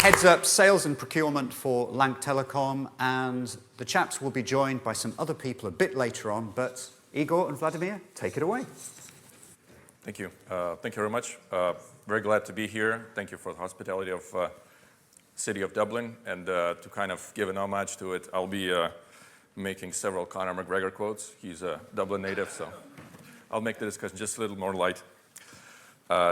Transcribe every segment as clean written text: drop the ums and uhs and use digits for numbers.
heads up sales and procurement for Lank Telecom, and the chaps will be joined by some other people a bit later on, but Igor and Vladimir, take it away. Thank you. Thank you very much. Very glad to be here. Thank you for the hospitality of City of Dublin, and to kind of give an homage to it, I'll be making several Conor McGregor quotes. He's a Dublin native, so I'll make the discussion just a little more light.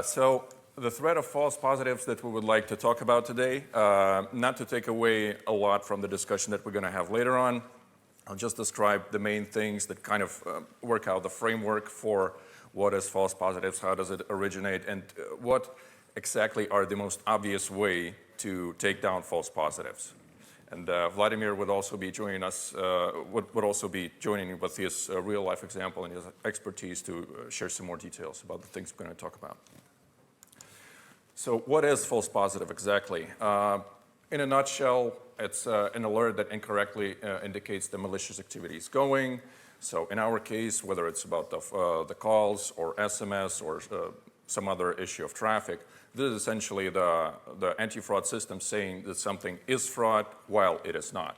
So the threat of false positives that we would like to talk about today, not to take away a lot from the discussion that we're going to have later on, I'll just describe the main things that kind of work out the framework for what is false positives, how does it originate, and what exactly are the most obvious way to take down false positives. And Vladimir would also be joining us, would also be joining with his real-life example and his expertise to share some more details about the things we're going to talk about. So what is false positive exactly? In a nutshell, it's an alert that incorrectly indicates the malicious activity is going. So in our case, whether it's about the calls or SMS or some other issue of traffic, this is essentially the anti-fraud system saying that something is fraud while it is not.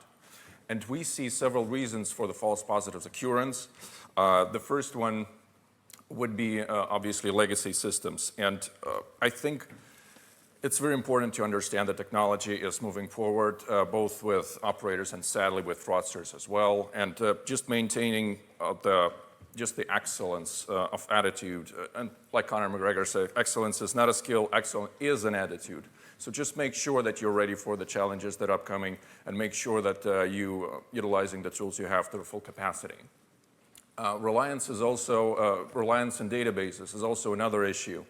And we see several reasons for the false positives occurrence. The first one would be obviously legacy systems. And I think it's very important to understand that technology is moving forward, both with operators and sadly with fraudsters as well. And just maintaining the excellence of attitude. And like Conor McGregor said, excellence is not a skill, excellence is an attitude. So just make sure that you're ready for the challenges that are upcoming and make sure that you utilizing the tools you have to the full capacity. Reliance in databases is also another issue.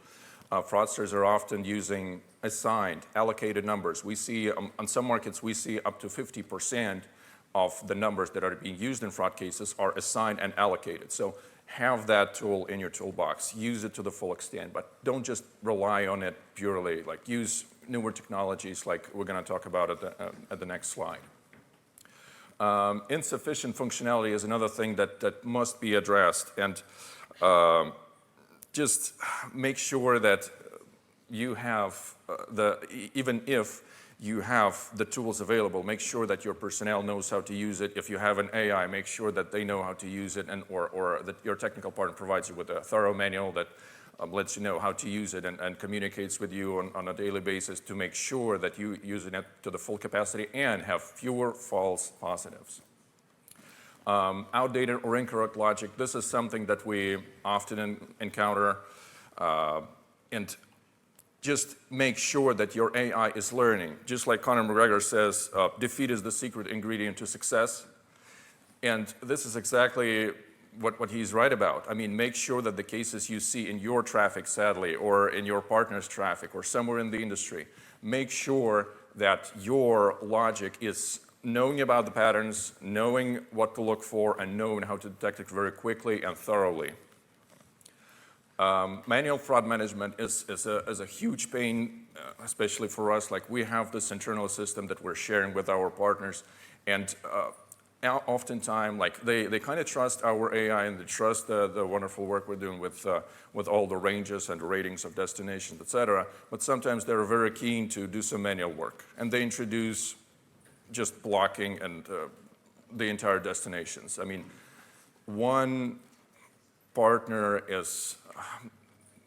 Fraudsters are often using assigned, allocated numbers. We see, on some markets, we see up to 50% of the numbers that are being used in fraud cases are assigned and allocated. So have that tool in your toolbox. Use it to the full extent, but don't just rely on it purely. Like use newer technologies like we're going to talk about at the next slide. Insufficient functionality is another thing that must be addressed. And just make sure that you have even if you have the tools available, make sure that your personnel knows how to use it. If you have an AI, make sure that they know how to use it, and or that your technical partner provides you with a thorough manual that lets you know how to use it and communicates with you on a daily basis to make sure that you're using it to the full capacity and have fewer false positives. Outdated or incorrect logic, this is something that we often encounter, and just make sure that your AI is learning. Just like Conor McGregor says, defeat is the secret ingredient to success. And this is exactly what he's right about. I mean, make sure that the cases you see in your traffic, sadly, or in your partner's traffic, or somewhere in the industry, make sure that your logic is knowing about the patterns, knowing what to look for, and knowing how to detect it very quickly and thoroughly. Manual fraud management is a huge pain, especially for us. Like we have this internal system that we're sharing with our partners, and oftentimes, like they kind of trust our AI and they trust the wonderful work we're doing with all the ranges and ratings of destinations, etc. But sometimes they're very keen to do some manual work, and they introduce just blocking and the entire destinations. I mean, one partner is,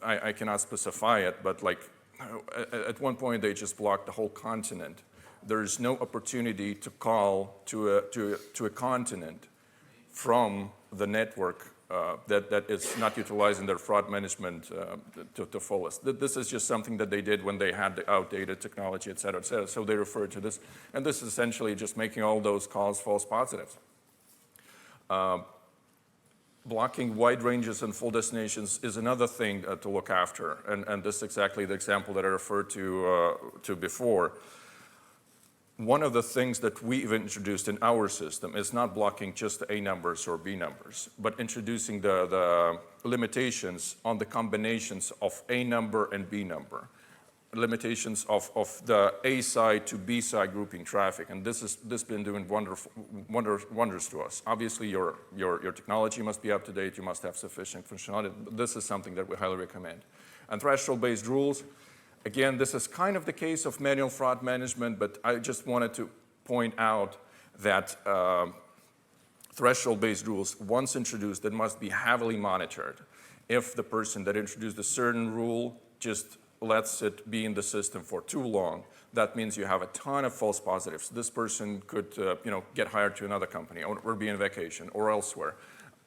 I cannot specify it, but like at one point they just blocked the whole continent. There is no opportunity to call to a continent from the network that is not utilizing their fraud management to fullest. This is just something that they did when they had the outdated technology, et cetera, et cetera. So they refer to this. And this is essentially just making all those calls false positives. Blocking wide ranges and full destinations is another thing to look after. And this is exactly the example that I referred to before. One of the things that we've introduced in our system is not blocking just A numbers or B numbers, but introducing the limitations on the combinations of A number and B number, limitations of the A side to B side grouping traffic, and this has been doing wonders to us. Obviously, your technology must be up to date. You must have sufficient functionality. This is something that we highly recommend. And threshold-based rules. Again, this is kind of the case of manual fraud management, but I just wanted to point out that threshold-based rules, once introduced, that must be heavily monitored. If the person that introduced a certain rule just lets it be in the system for too long, that means you have a ton of false positives. This person could get hired to another company or be on vacation or elsewhere.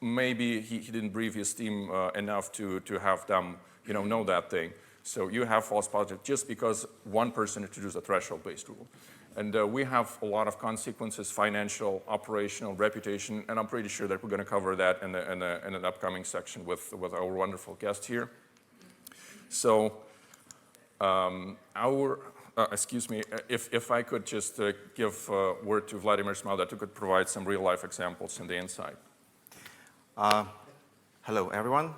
Maybe he didn't brief his team enough to have them know that thing. So you have false positives just because one person introduced a threshold-based rule. And we have a lot of consequences, financial, operational, reputation, and I'm pretty sure that we're going to cover that in an upcoming section with our wonderful guest here. So excuse me, if I could just give a word to Vladimir Smile that could provide some real-life examples in the inside. Hello, everyone.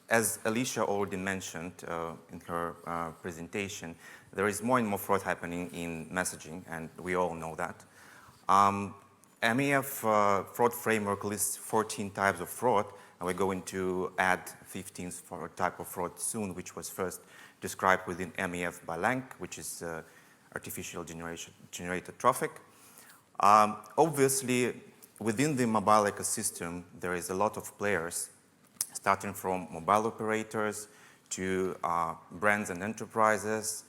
As Alicia already mentioned in her presentation, there is more and more fraud happening in messaging, and we all know that. MEF fraud framework lists 14 types of fraud, and we're going to add 15th type of fraud soon, which was first described within MEF by LANC, which is artificial generated traffic. Obviously, within the mobile ecosystem, there is a lot of players, starting from mobile operators to brands and enterprises,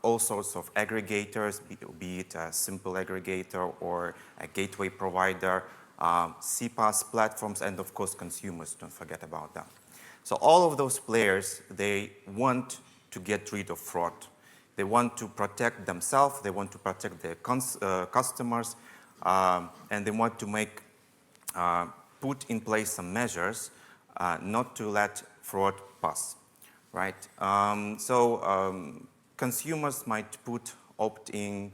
all sorts of aggregators, be it a simple aggregator or a gateway provider, CPaaS platforms, and of course consumers, don't forget about that. So all of those players, they want to get rid of fraud. They want to protect themselves, they want to protect their customers, and they want to put in place some measures not to let fraud pass, right? Consumers might put opt-in,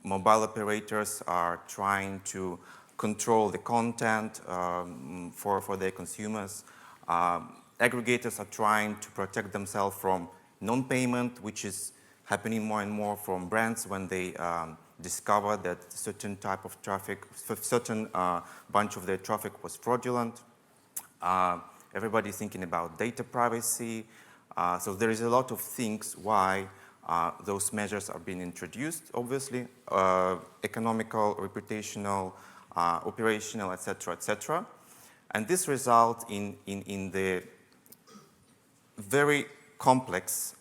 mobile operators are trying to control the content for their consumers. Aggregators are trying to protect themselves from non-payment, which is happening more and more from brands when they discover that certain type of traffic, certain bunch of their traffic was fraudulent. Everybody's thinking about data privacy. So there is a lot of things why those measures are being introduced, obviously, economical, reputational, operational, etc., etc. And this results in the very complex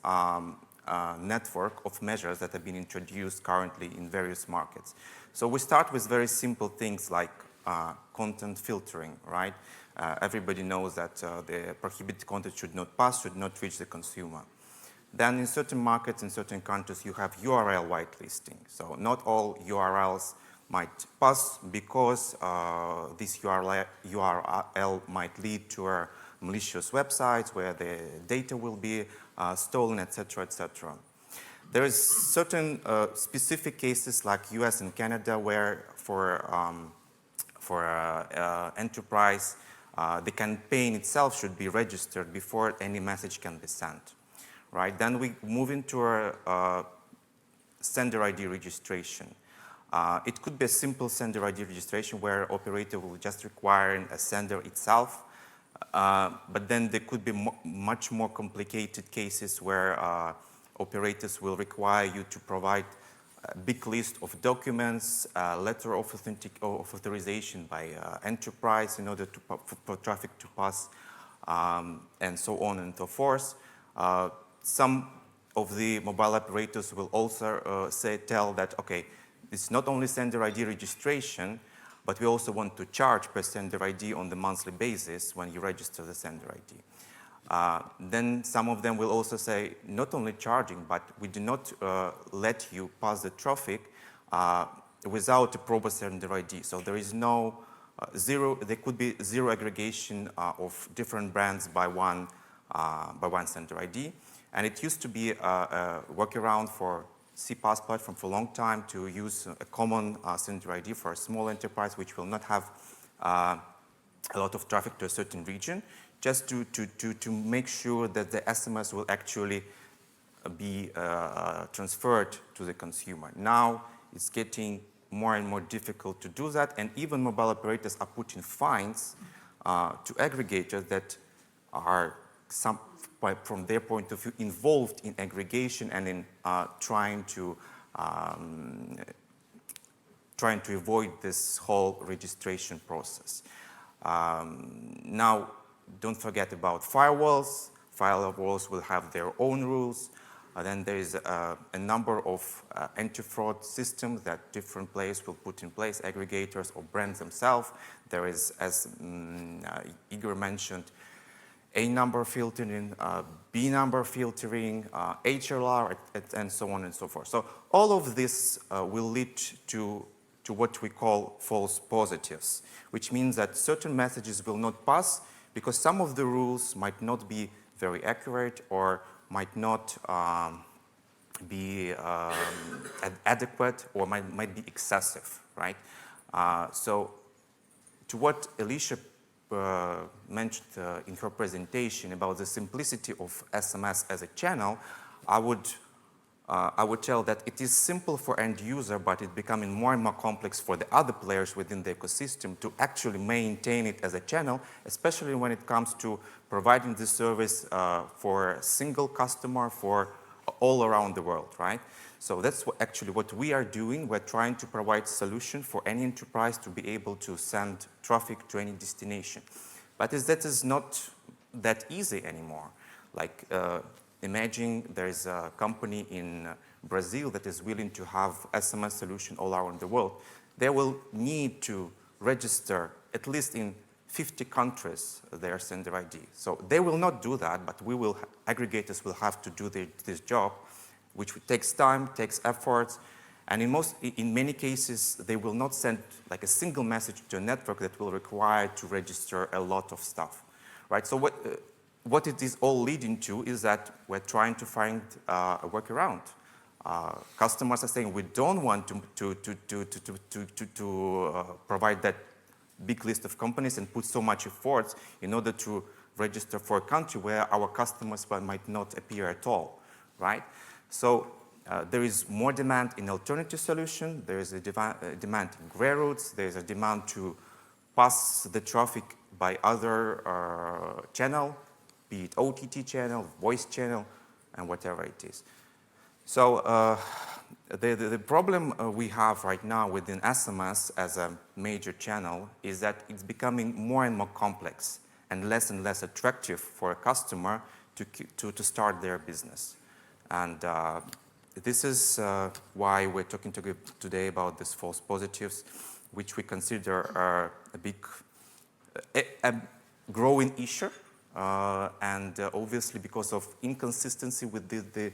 network of measures that have been introduced currently in various markets. So we start with very simple things like content filtering, right? Everybody knows that the prohibited content should not pass, should not reach the consumer. Then in certain markets, in certain countries, you have URL whitelisting. So not all URLs might pass because this URL might lead to malicious websites where the data will be stolen, etc., etc. There is certain specific cases like US and Canada where for enterprise, the campaign itself should be registered before any message can be sent, right? Then we move into a sender ID registration. It could be a simple sender ID registration where operator will just require a sender itself, but then there could be much more complicated cases where operators will require you to provide a big list of documents, letter of authorization by enterprise in order for traffic to pass, and so on and so forth. Some of the mobile operators will also tell that, okay, it's not only sender ID registration, but we also want to charge per sender ID on the monthly basis when you register the sender ID. Then some of them will also say, not only charging, but we do not let you pass the traffic without a proper sender ID. So there is no there could be zero aggregation of different brands by one sender ID. And it used to be a workaround for CPaaS platform for a long time to use a common sender ID for a small enterprise which will not have a lot of traffic to a certain region, just to make sure that the SMS will actually be transferred to the consumer. Now it's getting more and more difficult to do that, and even mobile operators are putting fines to aggregators that are from their point of view, involved in aggregation and in trying to avoid this whole registration process. Now, don't forget about firewalls. Firewalls will have their own rules. Then there is a number of anti-fraud systems that different players will put in place, aggregators or brands themselves. There is, as Igor mentioned, A number filtering, B number filtering, HLR, and so on and so forth. So all of this will lead to what we call false positives, which means that certain messages will not pass because some of the rules might not be very accurate or might not be adequate or might be excessive, right? So to what Alicia mentioned in her presentation about the simplicity of SMS as a channel, I would tell that it is simple for end user, but it's becoming more and more complex for the other players within the ecosystem to actually maintain it as a channel, especially when it comes to providing the service for a single customer for all around the world, right? So that's actually what we are doing. We're trying to provide solution for any enterprise to be able to send traffic to any destination. But that is not that easy anymore. Like, imagine there's a company in Brazil that is willing to have SMS solution all around the world. They will need to register at least in 50 countries their sender ID. So they will not do that, but aggregators will have to do this job, which takes time, takes efforts, and in many cases, they will not send like a single message to a network that will require to register a lot of stuff, right? So what it is all leading to is that we're trying to find a workaround. Customers are saying we don't want to provide that big list of companies and put so much effort in order to register for a country where our customers might not appear at all, right? So there is more demand in alternative solution. There is a demand in gray routes. There is a demand to pass the traffic by other channel, be it OTT channel, voice channel, and whatever it is. So the problem we have right now within SMS as a major channel is that it's becoming more and more complex and less attractive for a customer to start their business. And this is why we're talking today about these false positives, which we consider are a growing issue. And obviously because of inconsistency with the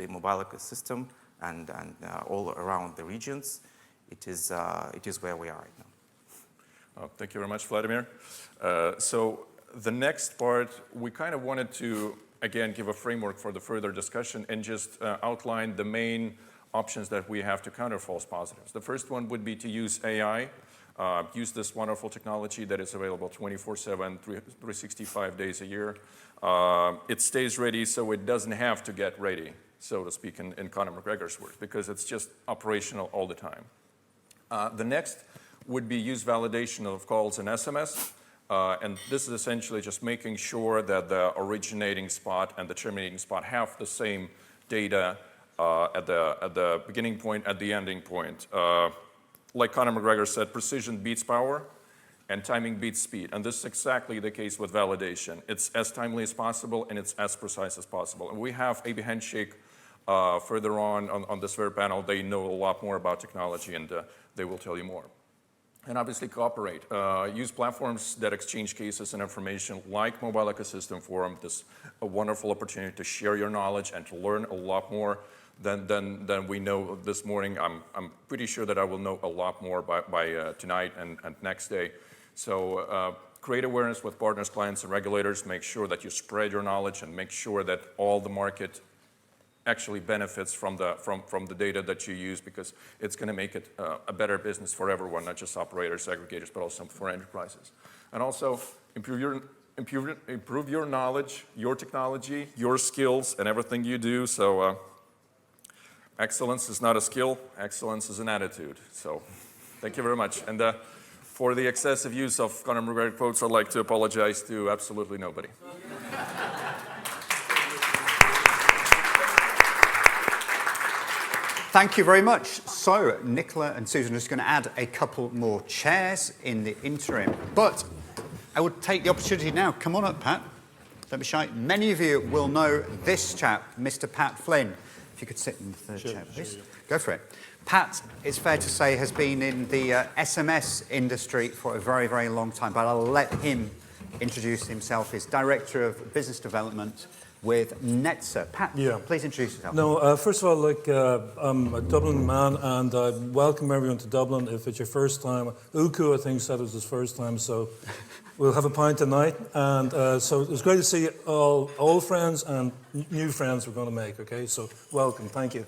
mobile ecosystem and all around the regions, it is where we are right now. Thank you very much, Vladimir. So the next part, we kind of wanted to, again, give a framework for the further discussion and just outline the main options that we have to counter false positives. The first one would be to use AI, use this wonderful technology that is available 24/7, 365 days a year. It stays ready so it doesn't have to get ready, so to speak, in Conor McGregor's words, because it's just operational all the time. The next would be use validation of calls and SMS. And this is essentially just making sure that the originating spot and the terminating spot have the same data at the beginning point, at the ending point. Like Conor McGregor said, precision beats power and timing beats speed. And this is exactly the case with validation. It's as timely as possible and it's as precise as possible. And we have AB Handshake further on this very panel. They know a lot more about technology and they will tell you more. And obviously cooperate. Use platforms that exchange cases and information like Mobile Ecosystem Forum. This is a wonderful opportunity to share your knowledge and to learn a lot more than we know this morning. I'm pretty sure that I will know a lot more by tonight and next day. So create awareness with partners, clients, and regulators. Make sure that you spread your knowledge and make sure that all the market actually benefits from the data that you use, because it's going to make it a better business for everyone, not just operators, aggregators, but also for enterprises. And also improve your knowledge, your technology, your skills, and everything you do. So excellence is not a skill, excellence is an attitude. So thank you very much. And for the excessive use of Conor McGregor quotes, I'd like to apologize to absolutely nobody. Thank you very much. So, Nicola and Susan are just going to add a couple more chairs in the interim. But I would take the opportunity now. Come on up, Pat. Don't be shy. Many of you will know this chap, Mr. Pat Flynn. If you could sit in the third chair, please. Sure, yeah. Go for it. Pat, it's fair to say, has been in the SMS industry for a very, very long time, but I'll let him introduce himself. He's Director of Business Development with Netzer. Pat, please introduce yourself. No, first of all, I'm a Dublin man, and I welcome everyone to Dublin. If it's your first time, Uku, I think, said it was his first time, so we'll have a pint tonight. And so it was great to see all old friends and new friends we're going to make, okay? So welcome, thank you.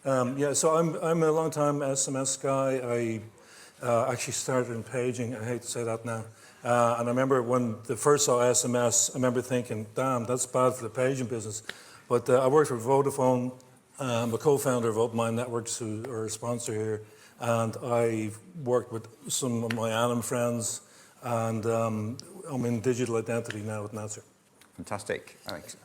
So I'm a long-time SMS guy. I actually started in paging. I hate to say that now. And I remember when they first saw SMS, I remember thinking, damn, that's bad for the paging business. But I worked for Vodafone. I'm a co-founder of Open Mind Networks, who are a sponsor here. And I worked with some of my Anam friends. And I'm in digital identity now with Netzer. Fantastic. Alex.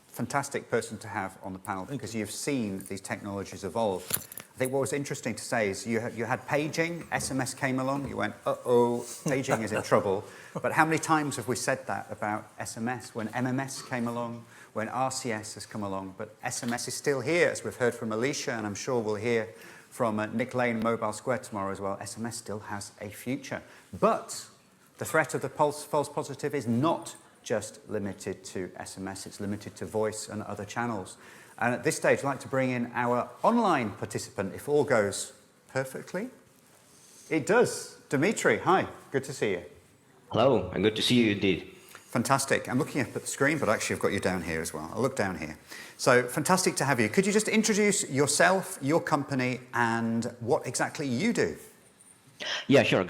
Fantastic person to have on the panel because you've seen these technologies evolve. I think what was interesting to say is you had paging, SMS came along, you went, uh-oh, paging is in trouble. But how many times have we said that about SMS when MMS came along, when RCS has come along, but SMS is still here, as we've heard from Alicia, and I'm sure we'll hear from Nick Lane, Mobile Square tomorrow as well. SMS still has a future. But the threat of the false positive is not just limited to SMS, it's limited to voice and other channels. And at this stage, I'd like to bring in our online participant, if all goes perfectly. It does. Dimitri, hi, good to see you. Hello, and good to see you indeed. Fantastic. I'm looking up at the screen, but actually I've got you down here as well. I'll look down here. So fantastic to have you. Could you just introduce yourself, your company, and what exactly you do? Yeah, sure.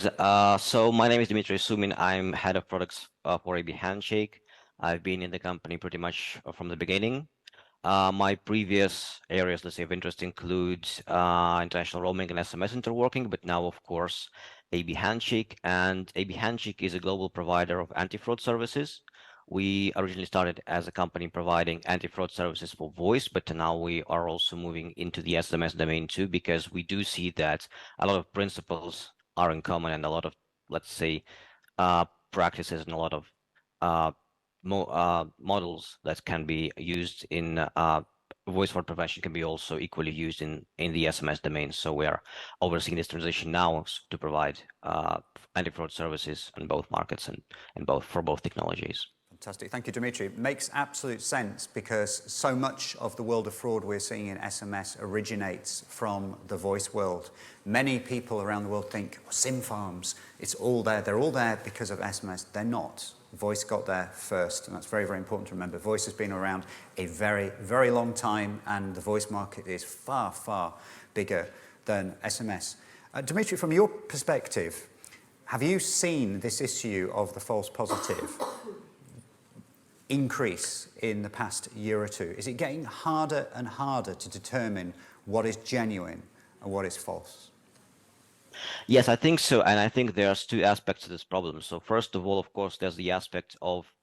So my name is Dmitry Sumin. I'm head of products for AB Handshake. I've been in the company pretty much from the beginning. My previous areas, let's say, of interest include international roaming and SMS interworking, but now, of course, AB Handshake. And AB Handshake is a global provider of anti-fraud services. We originally started as a company providing anti-fraud services for voice, but now we are also moving into the SMS domain too, because we do see that a lot of principles are in common, and a lot of, let's say, practices and a lot of models that can be used in voice fraud prevention can be also equally used in the SMS domain. So we are overseeing this transition now to provide anti-fraud services in both markets and for both technologies. Fantastic. Thank you, Dimitri. It makes absolute sense because so much of the world of fraud we're seeing in SMS originates from the voice world. Many people around the world think, oh, SIM farms, it's all there. They're all there because of SMS. They're not. Voice got there first, and that's very, very important to remember. Voice has been around a very, very long time, and the voice market is far, far bigger than SMS. Dimitri, from your perspective, have you seen this issue of the false positive increase in the past year or two? Is it getting harder and harder to determine what is genuine and what is false? Yes, I think so. And I think there's two aspects to this problem. So first of all, of course, there's the aspect of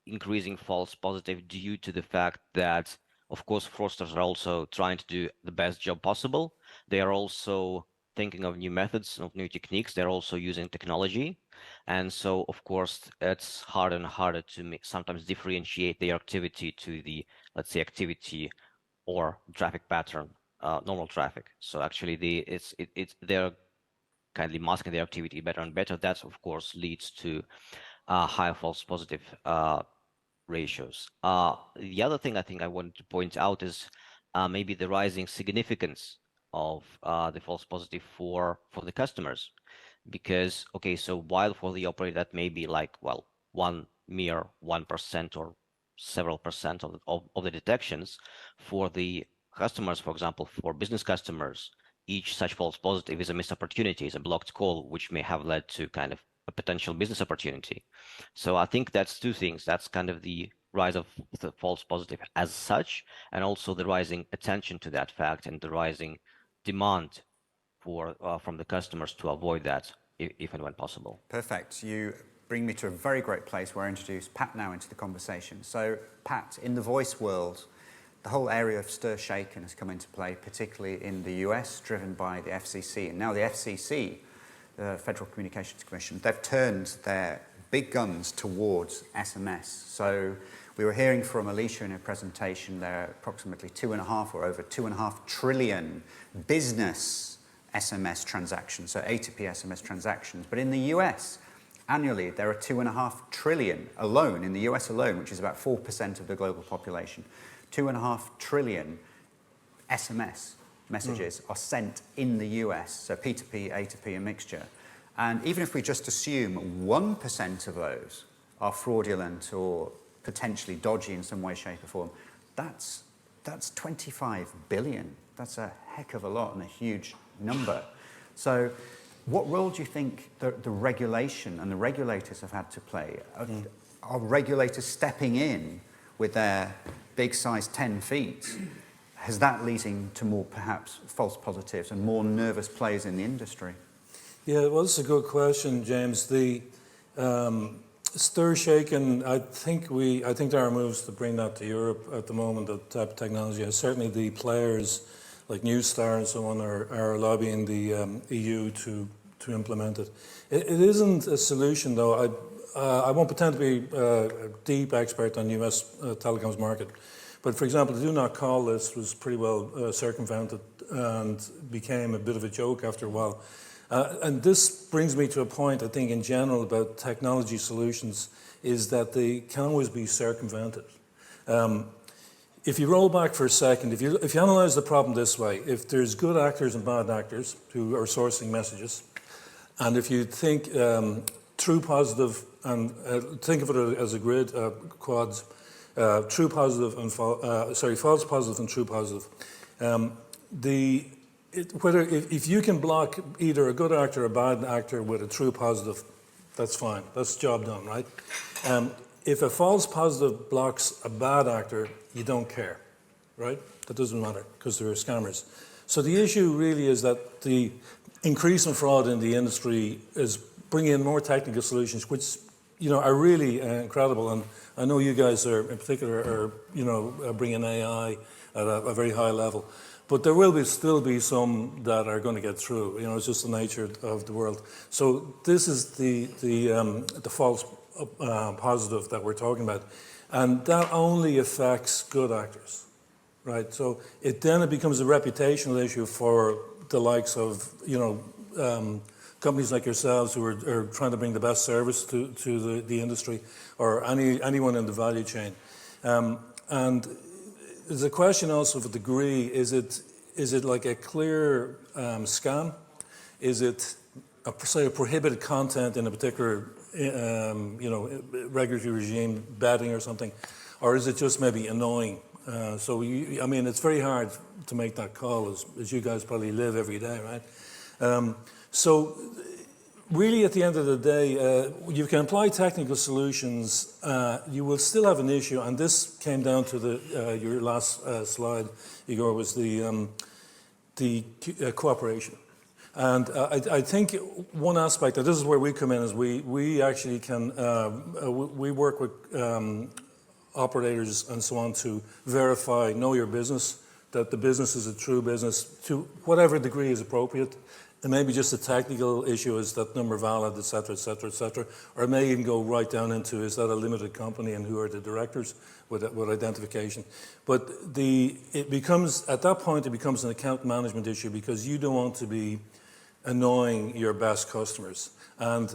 increasing false positive due to the fact that, of course, fraudsters are also trying to do the best job possible. They are also thinking of new methods, of new techniques. They're also using technology. And so, of course, it's harder and harder to sometimes differentiate their activity to the, let's say, activity or traffic pattern, normal traffic. So actually, they're kindly masking their activity better and better. That, of course, leads to higher false positive ratios. The other thing I think I wanted to point out is maybe the rising significance of the false positive for the customers. Because, okay, so while for the operator that may be like, well, mere 1% or several percent of the detections, for the customers, for example, for business customers, each such false positive is a missed opportunity, is a blocked call, which may have led to kind of a potential business opportunity. So I think that's two things. That's kind of the rise of the false positive as such, and also the rising attention to that fact and the rising demand from the customers to avoid that if and when possible. Perfect. You bring me to a very great place where I introduce Pat now into the conversation. So, Pat, in the voice world, the whole area of stir shaken has come into play, particularly in the US, driven by the FCC. And now the FCC, the Federal Communications Commission, they've turned their big guns towards SMS. So we were hearing from Alicia in her presentation, there are approximately 2.5 or over 2.5 trillion business SMS transactions, so A2P SMS transactions. But in the US, annually, there are 2.5 trillion alone, in the US alone, which is about 4% of the global population. 2.5 trillion SMS messages are sent in the US, so P2P, A2P, a mixture. And even if we just assume 1% of those are fraudulent or potentially dodgy in some way, shape, or form, that's 25 billion. That's a heck of a lot and a huge number. So what role do you think the regulation and the regulators have had to play? Are regulators stepping in with their big size 10 feet? Is that leading to more perhaps false positives and more nervous players in the industry? Yeah, well, that's a good question, James. The stir shaken, I think there are moves to bring that to Europe at the moment, that type of technology. And certainly the players like Newstar and so on are lobbying the EU to implement it. It isn't a solution, though. I won't pretend to be a deep expert on US telecoms market, but for example, the do not call list was pretty well circumvented and became a bit of a joke after a while. And this brings me to a point, I think, in general about technology solutions, is that they can always be circumvented. If you roll back for a second, if you analyze the problem this way, if there's good actors and bad actors who are sourcing messages, and if you think true positive, and think of it as a grid, quads, true positive and false positive and true positive, if you can block either a good actor or a bad actor with a true positive, that's fine. That's the job done, right? If a false positive blocks a bad actor, you don't care, right? That doesn't matter because they're scammers. So the issue really is that the increase in fraud in the industry is bringing in more technical solutions, which are really incredible. And I know you guys are, in particular, are bringing AI at a very high level. But there will still be some that are going to get through. It's just the nature of the world. So this is the false positive that we're talking about, and that only affects good actors, right? So it becomes a reputational issue for the likes of companies like yourselves who are trying to bring the best service to the industry, or anyone in the value chain, and there's a question also of a degree. Is it like a clear scam? Is it say a prohibited content in a particular regulatory regime, betting or something, or is it just maybe annoying? It's very hard to make that call, as you guys probably live every day, right? So really, at the end of the day, you can apply technical solutions. You will still have an issue, and this came down to your last slide, Igor, was the cooperation. And I think one aspect, and this is where we come in, is we actually can we work with operators and so on to verify, know your business, that the business is a true business to whatever degree is appropriate. And maybe just a technical issue, is that number valid, et cetera, et cetera, et cetera. Or it may even go right down into, is that a limited company and who are the directors with identification. But it becomes, at that point, it becomes an account management issue, because you don't want to be annoying your best customers. And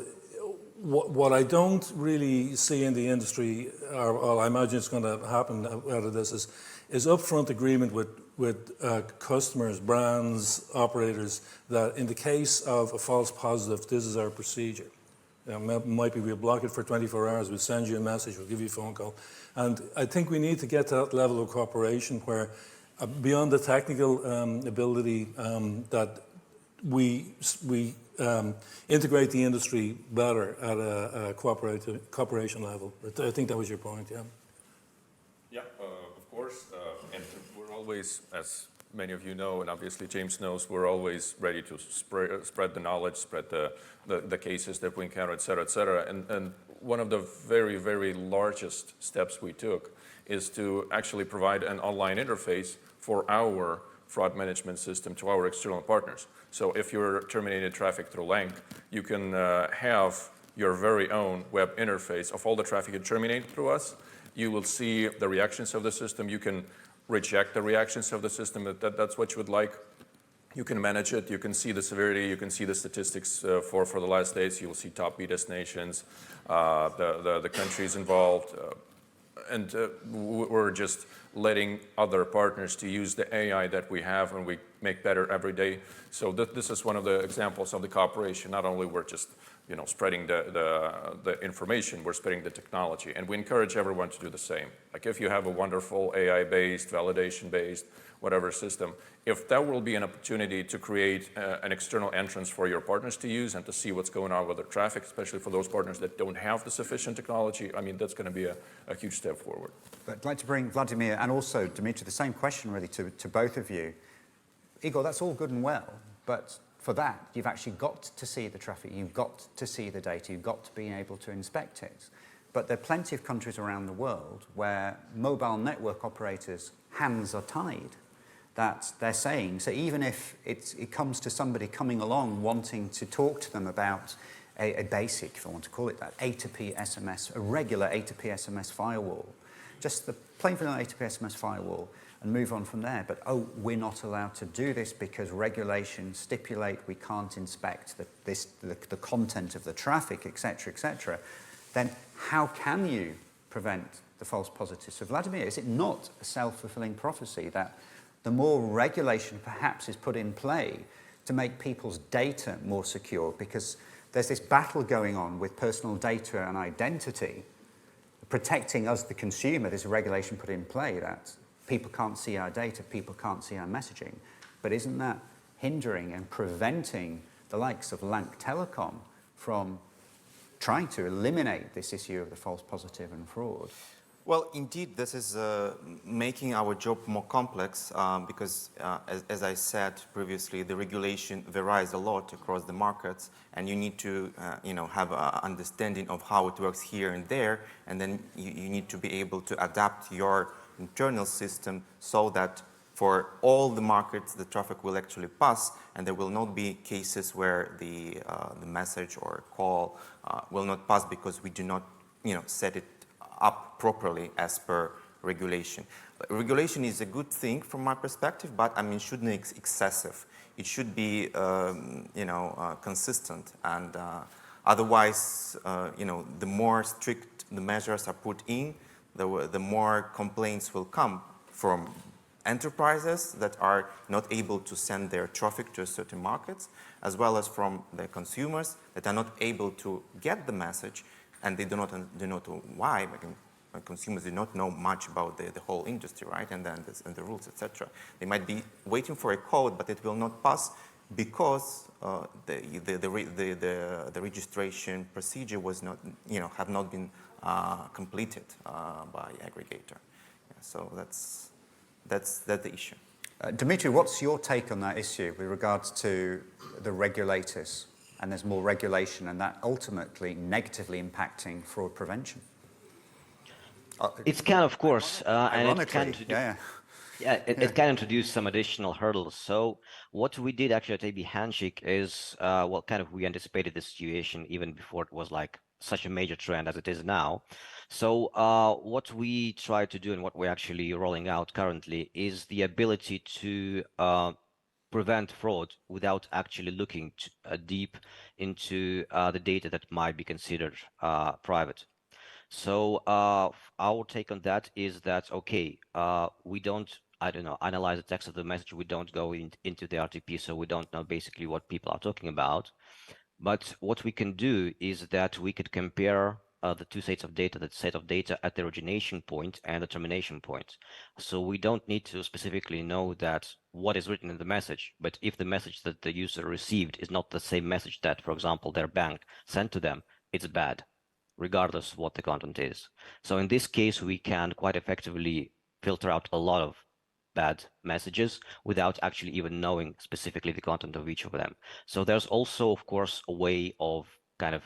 what I don't really see in the industry, or I imagine it's going to happen out of this, is upfront agreement with customers, brands, operators, that in the case of a false positive, this is our procedure. Might be we'll block it for 24 hours, we'll send you a message, we'll give you a phone call. And I think we need to get to that level of cooperation where, beyond the technical ability, that we integrate the industry better at a cooperation level. I think that was your point, yeah? Yeah, of course. And we're always, as many of you know, and obviously James knows, we're always ready to spread the knowledge, spread the cases that we encounter, et cetera, et cetera. And one of the very, very largest steps we took is to actually provide an online interface for our fraud management system to our external partners. So if you're terminating traffic through LANC, you can have your very own web interface of all the traffic you terminate through us. You will see the reactions of the system. You can reject the reactions of the system if that's what you would like. You can manage it. You can see the severity. You can see the statistics for the last days. You will see top B destinations, the countries involved. And we're just letting other partners to use the AI that we have, and we make better every day. So this is one of the examples of the cooperation. Not only we're just spreading the information, we're spreading the technology, and we encourage everyone to do the same. Like if you have a wonderful AI-based, validation-based, whatever system, if that will be an opportunity to create an external entrance for your partners to use and to see what's going on with their traffic, especially for those partners that don't have the sufficient technology, I mean, that's going to be a huge step forward. But I'd like to bring Vladimir and also Dimitri the same question really to both of you. Igor, that's all good and well, but for that, you've actually got to see the traffic, you've got to see the data, you've got to be able to inspect it. But there are plenty of countries around the world where mobile network operators' hands are tied. That they're saying, so even if it comes to somebody coming along wanting to talk to them about a basic, if I want to call it that, A2P SMS, a regular A2P SMS firewall, just the plain vanilla A2P SMS firewall, and move on from there. But we're not allowed to do this because regulations stipulate we can't inspect the content of the traffic, etc., then how can you prevent the false positives? So Vladimir, is it not a self-fulfilling prophecy that the more regulation perhaps is put in play to make people's data more secure, because there's this battle going on with personal data and identity, protecting us, the consumer, there's a regulation put in play that people can't see our data, people can't see our messaging. But isn't that hindering and preventing the likes of LANC Telecom from trying to eliminate this issue of the false positive and fraud? Well, indeed, this is making our job more complex because, as I said previously, the regulation varies a lot across the markets, and you need to, have an understanding of how it works here and there, and then you need to be able to adapt your internal system so that for all the markets the traffic will actually pass, and there will not be cases where the message or call will not pass because we do not, set it up properly as per regulation. Regulation is a good thing from my perspective, but it shouldn't be excessive. It should be, consistent, and otherwise, the more strict the measures are put in, the more complaints will come from enterprises that are not able to send their traffic to certain markets, as well as from the consumers that are not able to get the message, and they do not know why. Consumers do not know much about the whole industry, right? And the rules, etc. They might be waiting for a code, but it will not pass because the registration procedure was not, have not been completed by aggregator. Yeah, so that's the issue. Dimitri, what's your take on that issue with regards to the regulators? And there's more regulation, and that ultimately negatively impacting fraud prevention. It's can, of course, and it can it can introduce some additional hurdles. So what we did actually at AB Handshake is, we anticipated the situation even before it was like such a major trend as it is now. So what we try to do and what we're actually rolling out currently is the ability to prevent fraud without actually looking deep into the data that might be considered private. So our take on that is that, okay, we don't, analyze the text of the message. We don't go into the RTP, so we don't know basically what people are talking about. But what we can do is that we could compare the two sets of data, the set of data at the origination point and the termination point. So we don't need to specifically know that what is written in the message, but if the message that the user received is not the same message that, for example, their bank sent to them, it's bad, regardless of what the content is. So in this case, we can quite effectively filter out a lot of bad messages without actually even knowing specifically the content of each of them. So there's also, of course, a way of kind of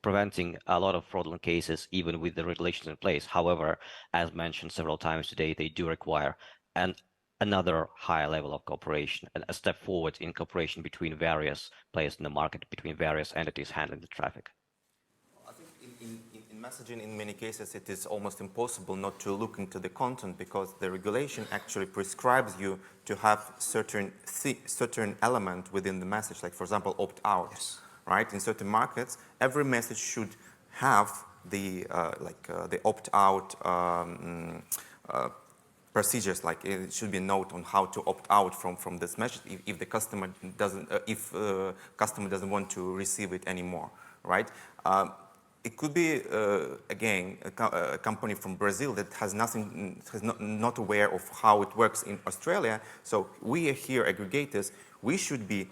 preventing a lot of fraudulent cases, even with the regulations in place. However, as mentioned several times today, they do require another higher level of cooperation and a step forward in cooperation between various players in the market, between various entities handling the traffic. I think in messaging, in many cases, it is almost impossible not to look into the content because the regulation actually prescribes you to have certain element within the message, like for example, opt-out. Yes. Right? In certain markets, every message should have the opt-out procedures. Like it should be a note on how to opt out from this message if the customer doesn't, customer doesn't want to receive it anymore. Right? It could be again a company from Brazil that has not aware of how it works in Australia. So we are here aggregators. We should be,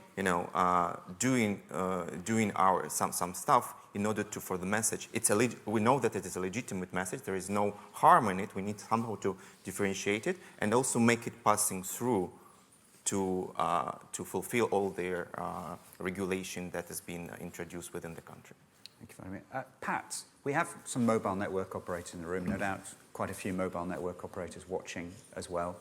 doing our some stuff in order to for the message. We know that it is a legitimate message. There is no harm in it. We need somehow to differentiate it and also make it passing through to fulfill all their regulation that has been introduced within the country. Thank you very much. Pat, we have some mobile network operators in the room, no doubt quite a few mobile network operators watching as well.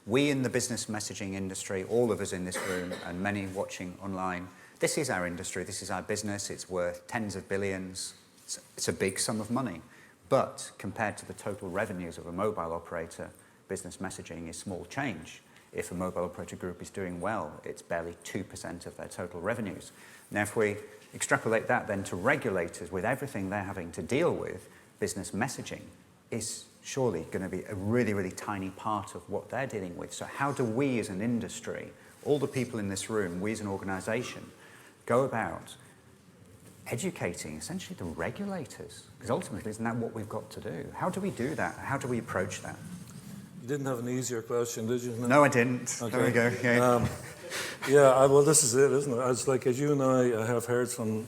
We in the business messaging industry, all of us in this room and many watching online, this is our industry, this is our business, it's worth tens of billions, it's a big sum of money. But compared to the total revenues of a mobile operator, business messaging is small change. If a mobile operator group is doing well, it's barely 2% of their total revenues. Now if we extrapolate that then to regulators with everything they're having to deal with, business messaging is surely going to be a really, really tiny part of what they're dealing with. So how do we as an industry, all the people in this room, we as an organization, go about educating essentially the regulators? Because ultimately, isn't that what we've got to do? How do we do that? How do we approach that? You didn't have an easier question, did you? No, I didn't. Okay. There we go. Yeah. Yeah, well, this is it, isn't it? It's like, as you and I have heard from,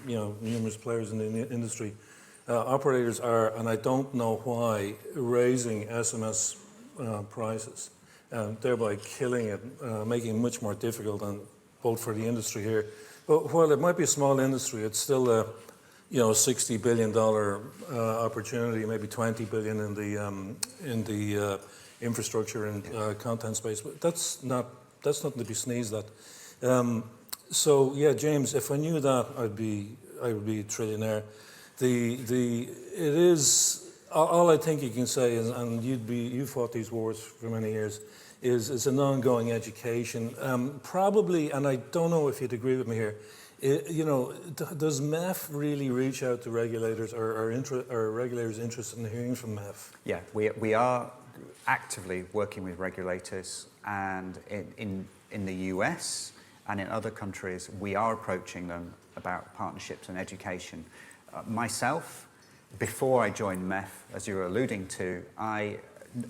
numerous players in the industry, operators are, and I don't know why, raising SMS prices, thereby killing it, making it much more difficult, and both for the industry here. But while it might be a small industry, it's still a, $60 billion opportunity, maybe 20 billion in the infrastructure and content space. But that's nothing to be sneezed at. So yeah, James, if I knew that, I would be a trillionaire. It is all I think you can say is, and you fought these wars for many years, is an ongoing education. Probably, and I don't know if you'd agree with me here. Does MEF really reach out to regulators, or are regulators interested in hearing from MEF? Yeah, we are actively working with regulators, and in the US and in other countries, we are approaching them about partnerships and education. Myself, before I joined MEF, as you were alluding to, I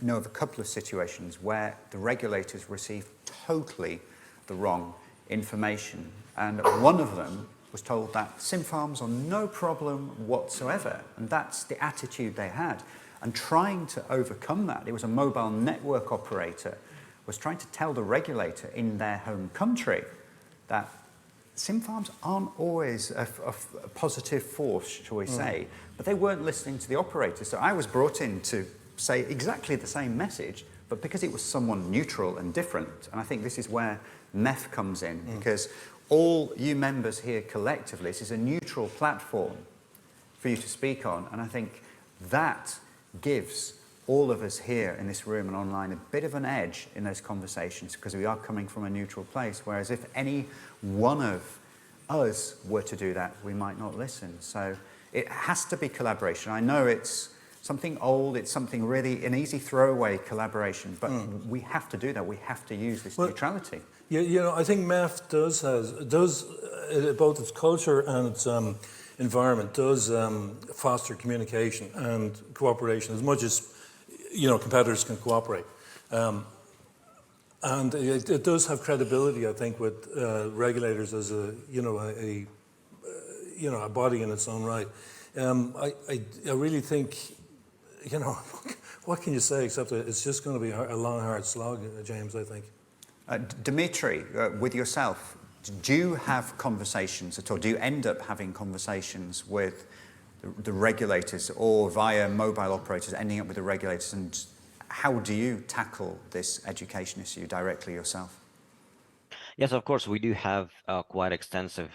know of a couple of situations where the regulators received totally the wrong information. And one of them was told that SIM farms are no problem whatsoever. And that's the attitude they had. And trying to overcome that, it was a mobile network operator, was trying to tell the regulator in their home country that SIM farms aren't always a positive force, shall we say, but they weren't listening to the operator. So I was brought in to say exactly the same message, but because it was someone neutral and different. And I think this is where MEF comes in, because all you members here collectively, this is a neutral platform for you to speak on. And I think that gives all of us here in this room and online a bit of an edge in those conversations, because we are coming from a neutral place. Whereas if any one of us were to do that, we might not listen. So it has to be collaboration. I know it's something old, it's something really an easy throwaway collaboration, but we have to do that. We have to use this neutrality. Yeah, I think MEF does both its culture and its environment does foster communication and cooperation as much as competitors can cooperate, and it does have credibility, I think, with regulators as a body in its own right. I really think, what can you say except that it's just going to be a long, hard slog, James, I think. Dimitri, with yourself, do you have conversations at all? Do you end up having conversations with the regulators or via mobile operators, ending up with the regulators? And how do you tackle this education issue directly yourself? Yes, of course, we do have quite extensive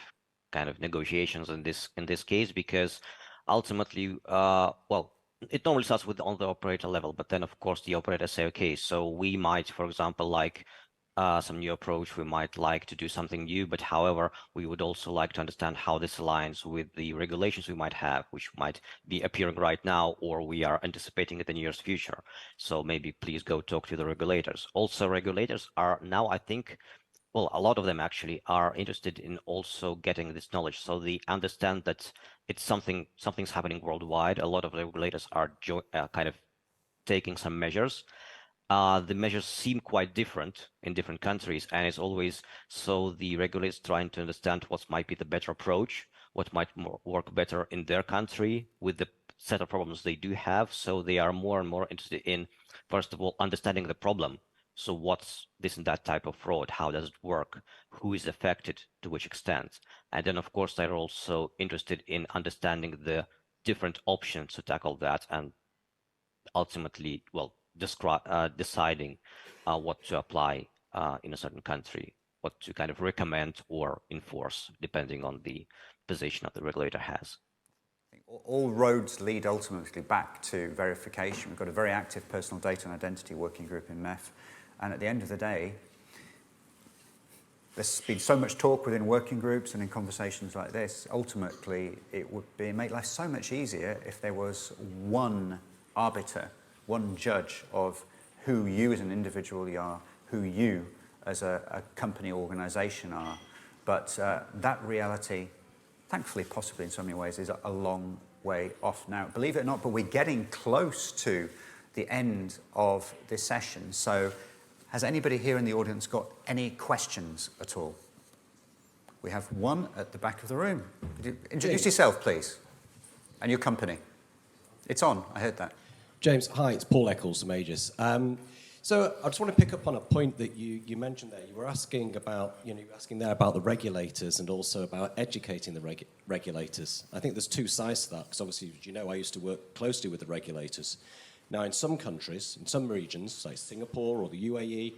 kind of negotiations in this case, because ultimately, well, it normally starts with on the operator level, but then of course the operators say, okay, so we might, for example, like some new approach, we might like to do something new, but however, we would also like to understand how this aligns with the regulations we might have, which might be appearing right now, or we are anticipating in the near future. So maybe please go talk to the regulators. Also, regulators are now, I think, well, a lot of them actually are interested in also getting this knowledge. So they understand that it's something's happening worldwide. A lot of regulators are kind of taking some measures. The measures seem quite different in different countries, and it's always so the regulators trying to understand what might be the better approach, what might work better in their country with the set of problems they do have. So they are more and more interested in, first of all, understanding the problem. So what's this and that type of fraud? How does it work? Who is affected to which extent? And then, of course, they're also interested in understanding the different options to tackle that, and ultimately, well, deciding what to apply in a certain country, what to kind of recommend or enforce, depending on the position that the regulator has. All roads lead ultimately back to verification. We've got a very active personal data and identity working group in MEF. And at the end of the day, there's been so much talk within working groups and in conversations like this. Ultimately, it would make life so much easier if there was one arbiter, one judge of who you as an individual are, who you as a company organization are. But that reality, thankfully, possibly in so many ways, is a long way off now. Believe it or not, but we're getting close to the end of this session. So has anybody here in the audience got any questions at all? We have one at the back of the room. Could you introduce yourself, please, and your company? It's on, I heard that. James, hi, it's Paul Eccles from Aegis. So I just want to pick up on a point that you mentioned there. You were asking about, you were asking there about the regulators and also about educating the regulators. I think there's two sides to that, because obviously, as you know, I used to work closely with the regulators. Now, in some countries, in some regions, like Singapore or the UAE,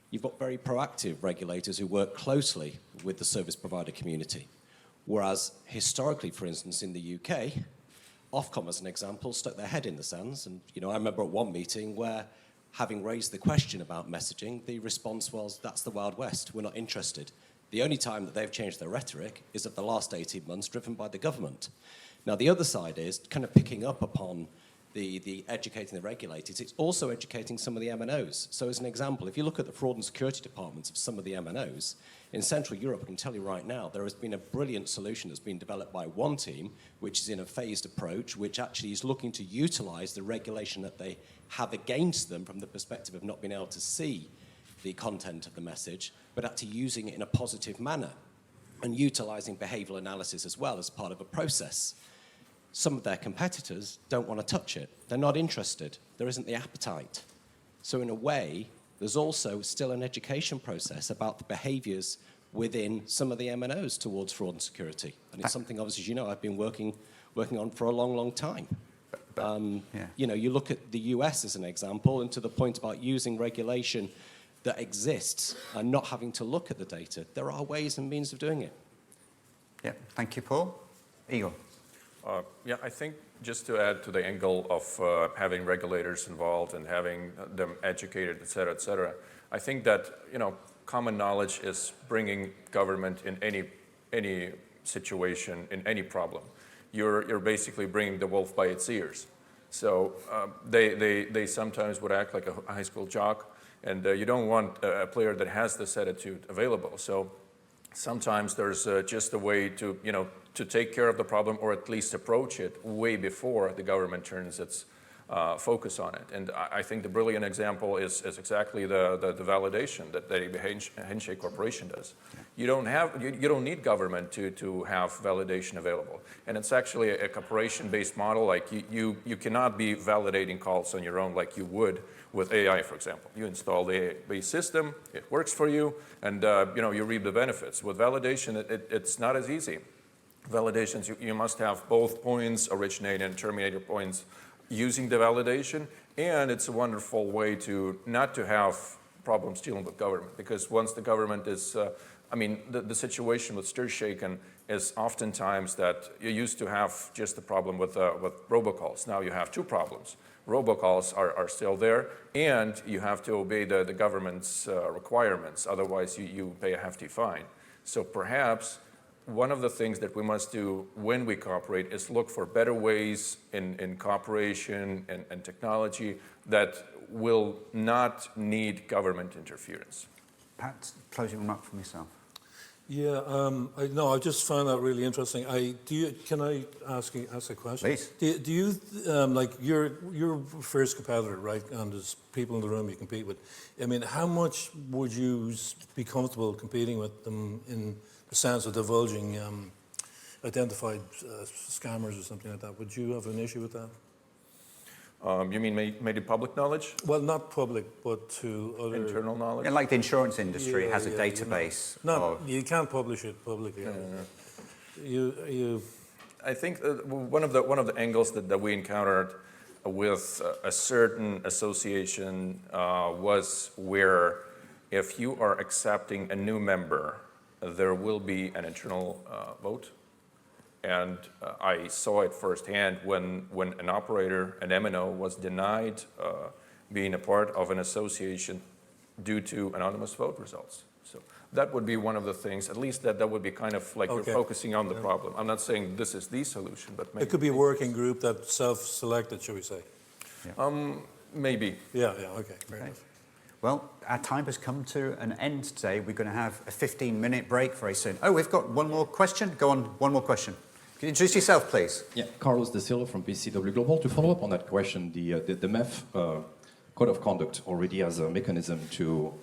you've got very proactive regulators who work closely with the service provider community. Whereas historically, for instance, in the UK, Ofcom, as an example, stuck their head in the sands. And, I remember at one meeting where, having raised the question about messaging, the response was, that's the Wild West, we're not interested. The only time that they've changed their rhetoric is of the last 18 months, driven by the government. Now, the other side is kind of picking up upon the educating the regulators. It's also educating some of the MNOs. So as an example, if you look at the fraud and security departments of some of the MNOs, in Central Europe, I can tell you right now, there has been a brilliant solution that's been developed by one team, which is in a phased approach, which actually is looking to utilize the regulation that they have against them from the perspective of not being able to see the content of the message, but actually using it in a positive manner and utilizing behavioral analysis as well as part of a process. Some of their competitors don't want to touch it. They're not interested. There isn't the appetite. So in a way, there's also still an education process about the behaviors within some of the MNOs towards fraud and security. And it's something, obviously, as you know, I've been working on for a long, long time. You look at the US as an example, and to the point about using regulation that exists and not having to look at the data, there are ways and means of doing it. Yeah, thank you, Paul. Igor. I think just to add to the angle of having regulators involved and having them educated, et cetera, I think that, common knowledge is bringing government in any situation, in any problem. You're basically bringing the wolf by its ears. So they sometimes would act like a high school jock, and you don't want a player that has this attitude available. So sometimes there's just a way to take care of the problem, or at least approach it way before the government turns its focus on it. And I think the brilliant example is exactly the validation that the Handshake Corporation does. You don't need government to have validation available. And it's actually a corporation-based model. Like you cannot be validating calls on your own like you would with AI, for example. You install the AI-based system, it works for you, and you reap the benefits. With validation, it's not as easy. Validations, you must have both points, originate and terminator points, using the validation, and it's a wonderful way not to have problems dealing with government, because once the government is, the situation with StirShaken is oftentimes that you used to have just the problem with robocalls. Now you have two problems. Robocalls are still there, and you have to obey the government's requirements, otherwise you pay a hefty fine. So perhaps one of the things that we must do when we cooperate is look for better ways in cooperation and technology that will not need government interference. Pat, closing remark from yourself. Yeah, I just found that really interesting. Can I ask a question? Please. Do you like your first competitor, right? And there's people in the room you compete with. I mean, how much would you be comfortable competing with them in the sense of divulging identified scammers or something like that? Would you have an issue with that? You mean made it public knowledge? Well, not public, but to other Internal knowledge? And like the insurance industry has a Yeah, database. You can't publish it publicly. You I think one of the angles that we encountered with a certain association was where if you are accepting a new member, there will be an internal vote. And I saw it firsthand when an operator, an MNO, was denied being a part of an association due to anonymous vote results. So that would be one of the things, at least that would be kind of like you're focusing on the problem. I'm not saying this is the solution, but maybe. it could be a working group that's self-selected, shall we say? Maybe. Yeah, okay, fair enough. Well, our time has come to an end today. We're going to have a 15-minute break very soon. Oh, we've got one more question. Go on, one more question. Can you introduce yourself, please? Yeah, Carlos De Silva from PCW Global. To follow up on that question, the MEF Code of Conduct already has a mechanism to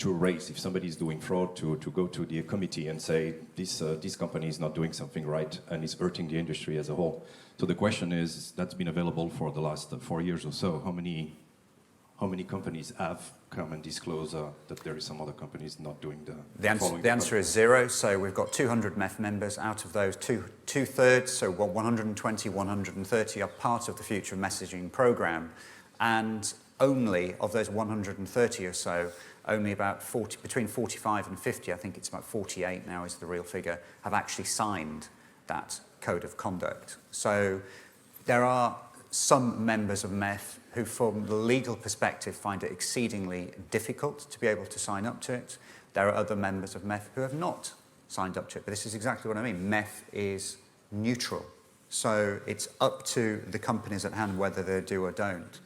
raise, if somebody is doing fraud, to go to the committee and say, this company is not doing something right and is hurting the industry as a whole. So the question is, that's been available for the last 4 years or so. How many companies have come and disclose that there is some other companies not doing The answer is 0. So we've got 200 MEF members. Out of those, two-thirds, so 120, 130 are part of the Future of Messaging program. And only of those 130 or so, only about between 45 and 50, I think it's about 48 now is the real figure, have actually signed that code of conduct. So there are some members of MEF who, from the legal perspective, find it exceedingly difficult to be able to sign up to it. There are other members of MEF who have not signed up to it. But this is exactly what I mean. MEF is neutral. So it's up to the companies at hand whether they do or don't.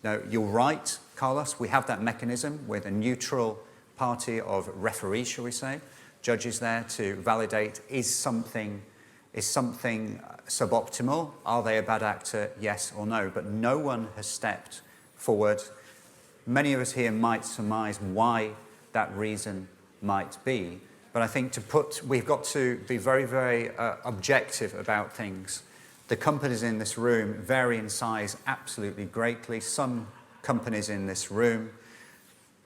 Now, you're right, Carlos. We have that mechanism with a neutral party of referees, shall we say, judges there to validate is something suboptimal? Are they a bad actor? Yes or no? But no one has stepped forward. Many of us here might surmise why that reason might be. But I think we've got to be very, very objective about things. The companies in this room vary in size absolutely greatly. Some companies in this room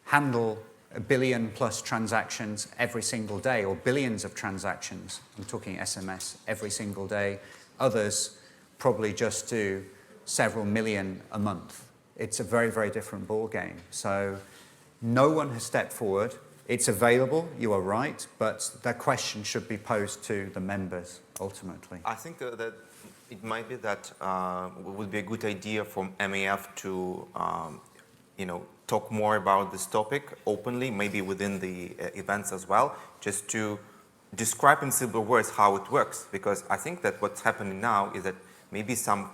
handle 1 billion plus transactions every single day, or billions of transactions. I'm talking SMS every single day. Others probably just do several million a month. It's a very, very different ball game. So no one has stepped forward. It's available, you are right, but that question should be posed to the members ultimately. I think that it might be that it would be a good idea for MEF to talk more about this topic openly, maybe within the events as well, just to describe in simple words how it works. Because I think that what's happening now is that maybe some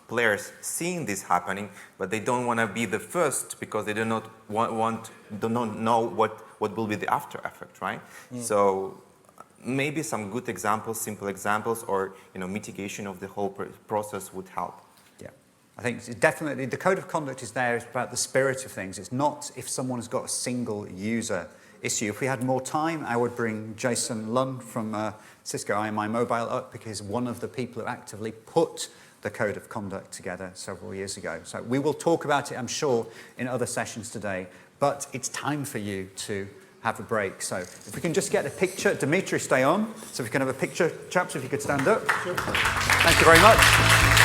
players seeing this happening, but they don't want to be the first because they do not know what will be the after effect, right? So maybe some good examples, simple examples, or mitigation of the whole process would help. I think it's definitely the code of conduct is there. It's about the spirit of things. It's not if someone has got a single user issue. If we had more time, I would bring Jason Lunn from Cisco IMI Mobile up, because one of the people who actively put the code of conduct together several years ago. So we will talk about it, I'm sure, in other sessions today. But it's time for you to have a break. So if we can just get a picture. Dimitri, stay on. So if we can have a picture, chaps, if you could stand up. Sure. Thank you very much.